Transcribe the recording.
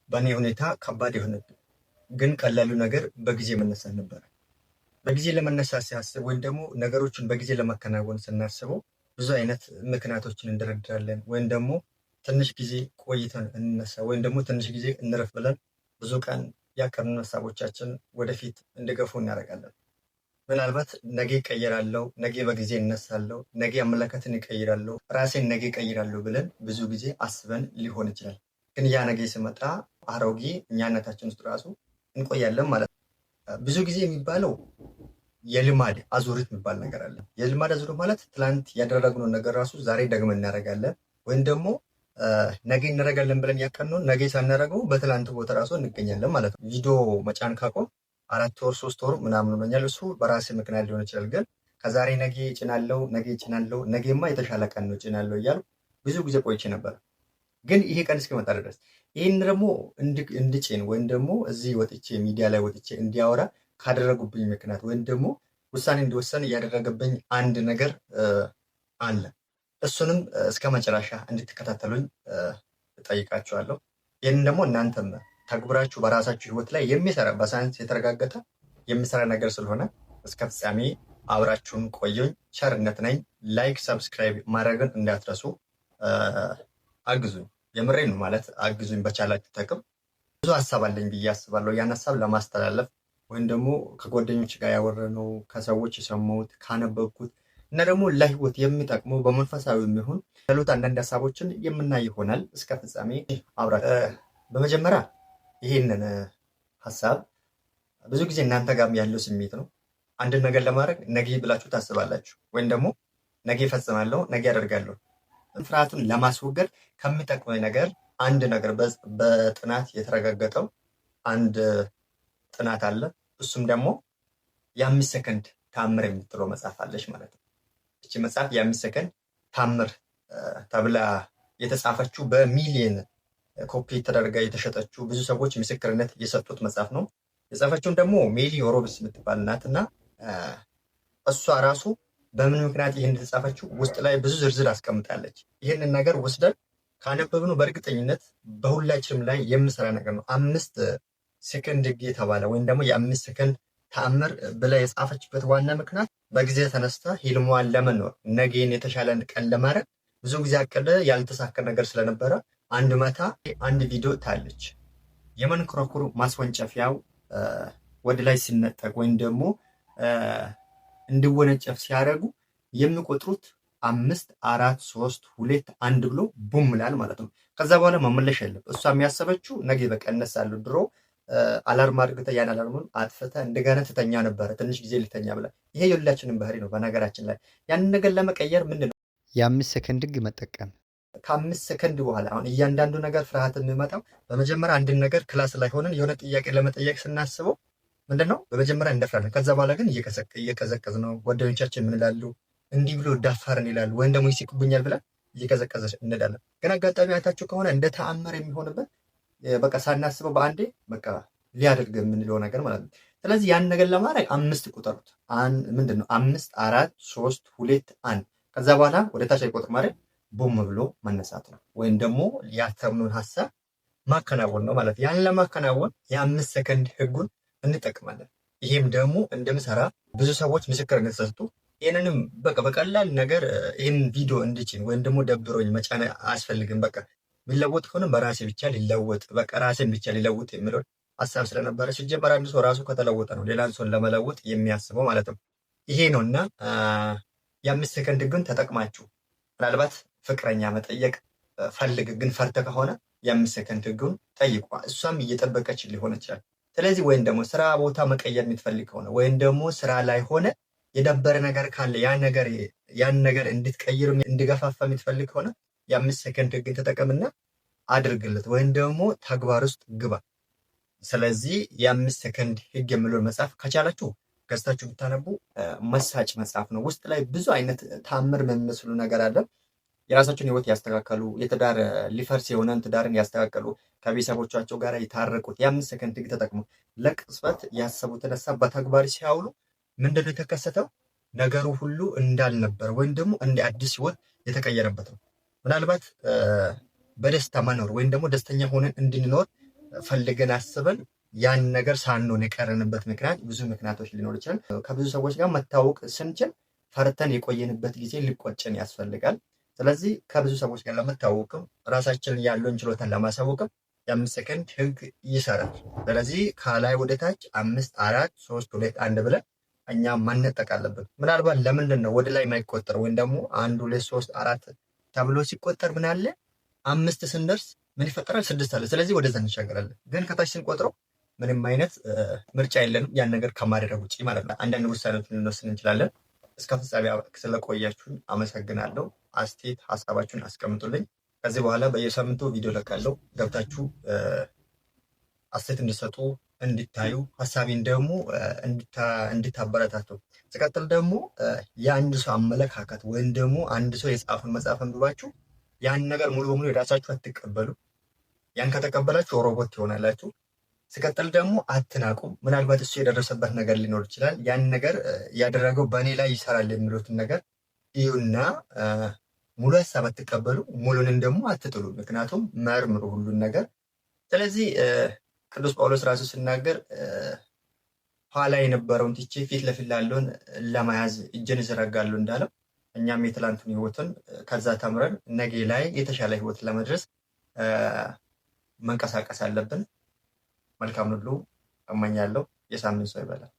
በእኔ ሁኔታ ከባድ የሆነብኝ ግን ቀላሉ ነገር በጊዜ መነሳት ነበር። በጊዜ ለመነሳት ሲያስብ ወይም ደግሞ ነገሮችን በጊዜ ለማከናወን ስናስበው ብዙ አይነት ምክንያቶችን እንደረድራለን ወይም ደግሞ ትንሽ ጊዜ ቆይተን እንነሳ ወይም ደግሞ ትንሽ ጊዜ እንረፍ ብለን ብዙ ቀን ያቀድነው ሀሳቦቻችን ወደፊት እንዲገፉ እናደርጋለን። ምናልባት ነገ እቀይራለሁ፣ ነገ በጊዜ እነሳለሁ፣ ነገ አመለካከትን እቀይራለሁ፣ ራሴን ነገ እቀይራለሁ ብለን ብዙ ጊዜ አስበን ሊሆን ይችላል። ግን ያ ነገ ሲመጣ አሮጌ እኛነታችን ውስጥ ራሱ እንቆያለን ማለት ነው። ብዙ ጊዜ የሚባለው የልማድ አዙሪት የሚባል ነገር አለ። የልማድ አዙሪት ማለት ትላንት ያደረግነው ነገር ራሱ ዛሬ ደግመን እናደርጋለን ወይም ደግሞ ነገ እናደርጋለን ብለን ያቀድነውን ነገ ሳናደርገው በትላንቱ ቦታ ራሱ እንገኛለን ማለት ነው። ቪዲዮ መጫን ካቆም 4 ወር 3 ወር ምናምን ሆኖኛል። እሱ በራሴ ምክንያት ሊሆን ይችላል። ግን ከዛሬ ነገ እጭናለሁ፣ ነገ እጭናለሁ፣ ነገማ የተሻለ ቀን ነው እጭናለሁ እያሉ ብዙ ጊዜ ቆይቼ ነበር። ግን ይሄ ቀን እስኪመጣ ድረስ ይህን ደግሞ እንድጭን ወይም ደግሞ እዚህ ወጥቼ ሚዲያ ላይ ወጥቼ እንዲያወራ ካደረጉብኝ ምክንያት ወይም ደግሞ ውሳኔ እንዲወሰን እያደረገብኝ አንድ ነገር አለ። እሱንም እስከ መጨረሻ እንድትከታተሉኝ እጠይቃችኋለሁ። ይህንን ደግሞ እናንተም ተግብራችሁ በራሳችሁ ህይወት ላይ የሚሰራ በሳይንስ የተረጋገጠ የሚሰራ ነገር ስለሆነ እስከ ፍጻሜ አብራችሁን ቆዩኝ። ቸርነት ነኝ። ላይክ ሰብስክራይብ ማድረግን እንዳትረሱ። አግዙኝ። የምሬን ነው ማለት አግዙኝ በቻላችሁ ተቅም። ብዙ ሀሳብ አለኝ ብዬ አስባለሁ። ያን ሀሳብ ለማስተላለፍ ወይም ደግሞ ከጓደኞች ጋር ያወረነው ከሰዎች የሰማሁት ካነበብኩት እና ደግሞ ለህይወት የሚጠቅመው በመንፈሳዊ የሚሆን ያሉት አንዳንድ ሀሳቦችን የምናይ ይሆናል። እስከ ፍጻሜ አብራ በመጀመሪያ ይህንን ሀሳብ ብዙ ጊዜ እናንተ ጋርም ያለው ስሜት ነው። አንድን ነገር ለማድረግ ነገ ብላችሁ ታስባላችሁ ወይም ደግሞ ነገ እፈጽማለሁ፣ ነገ ያደርጋለሁ። ፍርሃቱን ለማስወገድ ከሚጠቅመኝ ነገር አንድ ነገር በጥናት የተረጋገጠው አንድ ጥናት አለ። እሱም ደግሞ የ5 ሰከንድ ታምር የምትለው መጽሐፍ አለች ማለት ነው። እቺ መጽሐፍ የ5 ሰከንድ ታምር ተብላ የተጻፈችው በሚሊየን ኮፒ ተደርጋ የተሸጠችው ብዙ ሰዎች ምስክርነት የሰጡት መጽሐፍ ነው። የጻፈችውን ደግሞ ሜሊ ሮብስ የምትባል ናት እና እሷ ራሱ በምን ምክንያት ይህን የተጻፈችው ውስጥ ላይ ብዙ ዝርዝር አስቀምጣለች። ይህንን ነገር ወስደን ካነበብነው በእርግጠኝነት በሁላችንም ላይ የምሰራ ነገር ነው። 5 ሰከንድ ህግ የተባለ ወይም ደግሞ የ5 ሰከንድ ተአምር ብላ የጻፈችበት ዋና ምክንያት በጊዜ ተነስታ ህልሟን ለመኖር ነገን የተሻለ ቀን ለማድረግ ብዙ ጊዜ አቀደ ያልተሳካ ነገር ስለነበረ አንድ ቪዲዮ ታለች። የመንኮራኩር ማስወንጨፊያው ወደ ላይ ሲነጠቅ ወይም ደግሞ እንዲወነጨፍ ሲያደርጉ የሚቆጥሩት 5 4 3 2 1 ብሎ ቡም ይላል ማለት ነው። ከዛ በኋላ መመለሻ የለም። እሷ የሚያሰበችው ነገ በቃ እነሳለሁ። ድሮ አላርም አድርገህ ያን አላርሙን አጥፍተህ እንደገና ትተኛ ነበረ ትንሽ ጊዜ ልተኛ ብላ። ይሄ የሁላችንም ባህሪ ነው። በነገራችን ላይ ያንን ነገር ለመቀየር ምንድን ነው የ5 ሰከንድ ህግ መጠቀም። ከ5 ሰከንድ በኋላ አሁን እያንዳንዱ ነገር ፍርሃት የሚመጣው በመጀመሪያ አንድን ነገር ክላስ ላይ ሆነን የሆነ ጥያቄ ለመጠየቅ ስናስበው ምንድነው በመጀመሪያ እንደፍራለን። ከዛ በኋላ ግን እየቀዘቀዝ ነው። ጓደኞቻችን ምን ይላሉ? እንዲህ ብሎ ዳፋርን ይላሉ ወይም ደግሞ ይስቁብኛል ብለን እየቀዘቀዘ እንዳለን። ግን አጋጣሚ አይታችሁ ከሆነ እንደ ተአምር የሚሆንበት በቃ ሳናስበው በአንዴ በቃ ሊያደርግ የምንለው ነገር ማለት ነው። ስለዚህ ያን ነገር ለማድረግ 5 ቁጠሩት። ምንድነው 5 4 3 2 1 ከዛ በኋላ ወደ ታች አይቆጥር ማለት ቦም ብሎ መነሳት ነው ወይም ደግሞ ያሰብነውን ሀሳብ ማከናወን ነው ማለት። ያን ለማከናወን የ5 ሰከንድ ህጉን እንጠቅማለን። ይሄም ደግሞ እንደምሰራ ብዙ ሰዎች ምስክርነት ሰጡ። ይህንንም በቃ በቀላል ነገር ይህን ቪዲዮ እንድጭን ወይም ደግሞ ደብሮኝ መጫን አያስፈልግም። በቃ የሚለወጥ ከሆነ በራሴ ብቻ ሊለወጥ በቃ ራሴን ብቻ ሊለውጥ የሚለው ሀሳብ ስለነበረ ሲጀመር አንድ ሰው ራሱ ከተለወጠ ነው ሌላን ሰውን ለመለወጥ የሚያስበው ማለት ነው። ይሄ ነው እና የ5 ሰከንድ ግን ተጠቅማችሁ ምናልባት ፍቅረኛ መጠየቅ ፈልግ ግን ፈርተ ከሆነ የ5 ሰከንድ ግን ጠይቋ። እሷም እየጠበቀች ሊሆን ይችላል። ስለዚህ ወይም ደግሞ ስራ ቦታ መቀየር የምትፈልግ ከሆነ ወይም ደግሞ ስራ ላይ ሆነ የደበረ ነገር ካለ ያን ነገር እንድትቀይር እንድገፋፋ የምትፈልግ ከሆነ የ5 ሰከንድ ህግን ተጠቀምና አድርግለት ወይም ደግሞ ተግባር ውስጥ ግባ። ስለዚህ የ5 ሰከንድ ህግ የሚለውን መጽሐፍ ከቻላችሁ ገዝታችሁ ብታነቡ መሳጭ መጽሐፍ ነው። ውስጥ ላይ ብዙ አይነት ታምር የሚመስሉ ነገር አለ። የራሳቸውን ህይወት ያስተካከሉ፣ የትዳር ሊፈርስ የሆነን ትዳርን ያስተካከሉ፣ ከቤተሰቦቻቸው ጋር የታረቁት የ5 ሰከንድ ህግ ተጠቅሞ ለቅጽበት ያሰቡትን ሀሳብ በተግባር ሲያውሉ ምንድነው የተከሰተው? ነገሩ ሁሉ እንዳልነበረ ወይም ደግሞ እንደ አዲስ ህይወት የተቀየረበት ነው። ምናልባት በደስታ መኖር ወይም ደግሞ ደስተኛ ሆነን እንድንኖር ፈልገን አስበን ያን ነገር ሳንሆን የቀረንበት ምክንያት ብዙ ምክንያቶች ሊኖር ይችላል። ከብዙ ሰዎች ጋር መታወቅ ስንችል ፈርተን የቆየንበት ጊዜ ሊቆጨን ያስፈልጋል። ስለዚህ ከብዙ ሰዎች ጋር ለመታወቅም ራሳችንን ያለውን ችሎታን ለማሳወቅም የአምስት ሰከንድ ህግ ይሰራል። ስለዚህ ከላይ ወደ ታች 5 4 3 2 1 ብለን እኛ ማነጠቅ አለብን። ምናልባት ለምንድን ነው ወደ ላይ የማይቆጠር ወይም ደግሞ 1 2 3 4 ተብሎ ሲቆጠር ምን አለ 5 ስንደርስ ምን ይፈጠራል? 6 አለ። ስለዚህ ወደዛ እንሻገራለን። ግን ከታች ስንቆጥረው ምንም አይነት ምርጫ የለንም ያን ነገር ከማድረግ ውጭ ማለት ነው። አንዳንድ ውሳኔዎች ልንወስን እንችላለን። እስከ ፍጻሜ ስለቆያችሁን አመሰግናለሁ። አስተያየት ሀሳባችሁን አስቀምጡልኝ። ከዚህ በኋላ በየሳምንቱ ቪዲዮ ለቃለሁ። ገብታችሁ አስተያየት እንድሰጡ እንድታዩ፣ ሀሳቤን ደግሞ እንድታበረታቱ። ሲቀጥል ደግሞ የአንድ ሰው አመለካከት ወይም ደግሞ አንድ ሰው የጻፉን መጽሐፍ አንብባችሁ ያን ነገር ሙሉ በሙሉ የራሳችሁ አትቀበሉ። ያን ከተቀበላችሁ ሮቦት ትሆናላችሁ። ሲቀጥል ደግሞ አትናቁም። ምናልባት እሱ የደረሰበት ነገር ሊኖር ይችላል። ያን ነገር ያደረገው በእኔ ላይ ይሰራል የሚሉትን ነገር እዩና ሙሉ ሀሳብ አትቀበሉ፣ ሙሉንን ደግሞ አትጥሉ። ምክንያቱም መርምሩ ሁሉን ነገር። ስለዚህ ቅዱስ ጳውሎስ ራሱ ሲናገር ኋላ የነበረውን ትቼ ፊት ለፊት ላለውን ለመያዝ እጄን እዘረጋለሁ እንዳለው እኛም የትላንቱን ህይወትን ከዛ ተምረን ነገ ላይ የተሻለ ህይወት ለመድረስ መንቀሳቀስ አለብን። መልካም ሁሉ እመኛለሁ። የሳምንት ሰው ይበላል።